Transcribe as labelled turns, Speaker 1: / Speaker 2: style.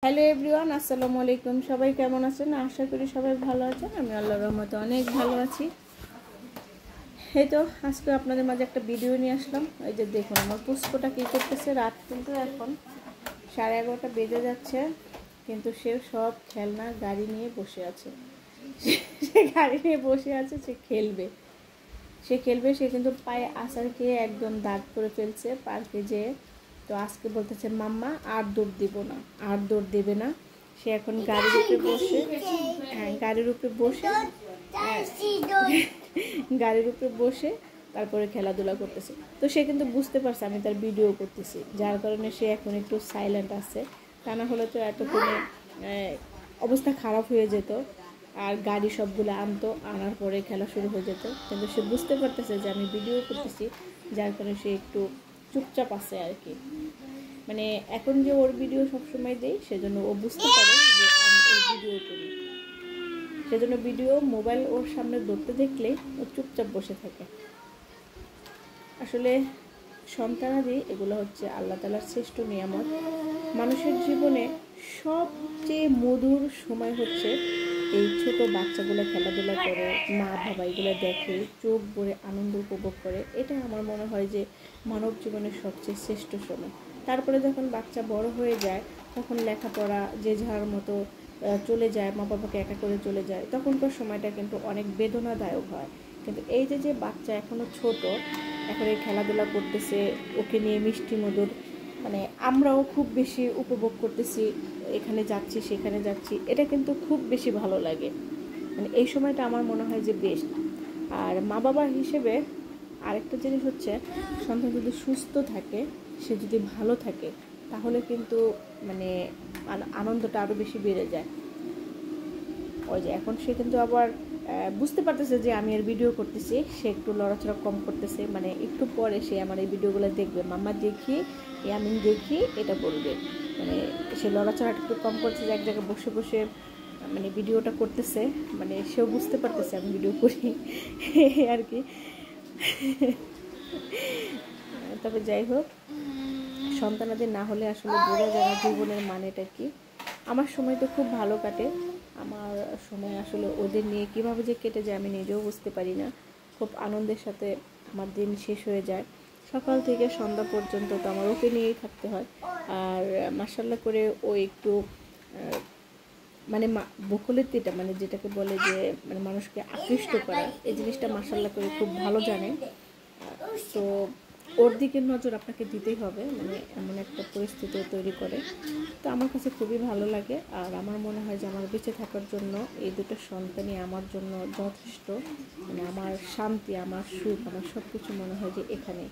Speaker 1: Hello everyone, আসসালামু আলাইকুম। সবাই কেমন আছেন? আশা করি সবাই ভালো আছেন। আমি আল্লাহর রহমতে অনেক ভালো আছি। এই তো আজকে আপনাদের মাঝে একটা ভিডিও নিয়ে আসলাম। এই যে দেখুন আমার পুষ্পটা কী করতেছে। রাত কিন্তু এখন 11:30 বেজে যাচ্ছে, কিন্তু সে সব খেলনা গাড়ি নিয়ে বসে আছে। সে গাড়ি নিয়ে বসে আছে, সে খেলবে। সে কিন্তু পায়ে আছাড় খেয়ে একদম দাগ করে ফেলছে পার্কে যেয়ে। তো আজকে বলতেছে মাম্মা আর দৌড় দিব না, আর দৌড় দেবে না। সে এখন গাড়ির উপরে বসে, গাড়ির উপরে বসে গাড়ির উপরে বসে তারপরে খেলাধুলা করতেছে। তো সে কিন্তু বুঝতে পারছে আমি তার ভিডিও করতেছি, যার কারণে সে এখন একটু সাইলেন্ট আছে। তা না হলে তো এতক্ষণে অবস্থা খারাপ হয়ে যেত, আর গাড়ি সবগুলো আনার পরে খেলা শুরু হয়ে যেত। কিন্তু সে বুঝতে পারতেছে যে আমি ভিডিও করতেছি, যার কারণে সে একটু চুপচাপ আছে আর কি। মানে এখন যে ওর ভিডিও সবসময় দেই, সেজন্য ও বুঝতে পারে যে আমি ওর ভিডিও করি। সেজন্য ভিডিও মোবাইল ওর সামনে ধরতে দেখলেই ও চুপচাপ বসে থাকে। আসলে সন্তানাদি এগুলো হচ্ছে আল্লাহ তাআলার শ্রেষ্ঠ নিয়ামত। মানুষের জীবনে সবচেয়ে মধুর সময় হচ্ছে এই ছোট বাচ্চাগুলো খেলাধুলা করে, মা বাবা এগুলো দেখে চোখ ভরে আনন্দ উপভোগ করে। এটা আমার মনে হয় যে মানব জীবনের সবচেয়ে শ্রেষ্ঠ সময়। তারপরে যখন বাচ্চা বড় হয়ে যায়, তখন লেখাপড়া যে যার মতো চলে যায়, মা বাবাকে একা করে চলে যায়, তখনকার সময়টা কিন্তু অনেক বেদনাদায়ক হয়। কিন্তু এই যে বাচ্চা এখনও ছোট, এখন এই খেলাধুলা করতেছে, ওকে নিয়ে মিষ্টি মধুর, মানে আমরাও খুব বেশি উপভোগ করতেছি, এখানে যাচ্ছি সেখানে যাচ্ছি, এটা কিন্তু খুব বেশি ভালো লাগে। মানে এই সময়টা আমার মনে হয় যে বেস্ট। আর মা বাবা হিসেবে আরেকটা জিনিস হচ্ছে, সন্তান যদি সুস্থ থাকে, সে যদি ভালো থাকে, তাহলে কিন্তু মানে আনন্দটা আরও বেশি বেড়ে যায়। ওই যে এখন সে কিন্তু আবার বুঝতে পারতেছে যে আমি এর ভিডিও করতেছি, সে একটু লড়াচড়া কম করতেছে। মানে একটু পরে সে আমার এই ভিডিওগুলো দেখবে, মাম্মা দেখি, আমি দেখি, এটা বলবে। মানে সে লড়াচড়াটা একটু কম করছে, যে এক জায়গায় বসে বসে মানে ভিডিওটা করতেছে। মানে সেও বুঝতে পারতেছে আমি ভিডিও করি আর কি। তবে যাই হোক, সন্তানাদের না হলে আসলে বোঝা যায় না জীবনের মানেটা কি। আমার সময় তো খুব ভালো কাটে। আমার সময় আসলে ওদের নিয়ে কীভাবে যে কেটে যায় আমি নিজেও বুঝতে পারি না। খুব আনন্দের সাথে আমার দিন শেষ হয়ে যায়। সকাল থেকে সন্ধ্যা পর্যন্ত তো আমার ওকে নিয়েই থাকতে হয়। আর মাশাআল্লাহ করে ও একটু মানে বকুলতিটা, মানে যেটাকে বলে যে মানে মানুষকে আকৃষ্ট করা, এই জিনিসটা মাশাআল্লাহ করে খুব ভালো জানে। তো ওর দিকে নজর আপনাকে দিতেই হবে, মানে এমন একটা পরিস্থিতি তৈরি করে। তো আমার কাছে খুবই ভালো লাগে। আর আমার মনে হয় যে আমার বেঁচে থাকার জন্য এই দুটো সন্তানই আমার জন্য যথেষ্ট। মানে আমার শান্তি, আমার সুখ, আমার সব কিছু মনে হয় যে এখানে।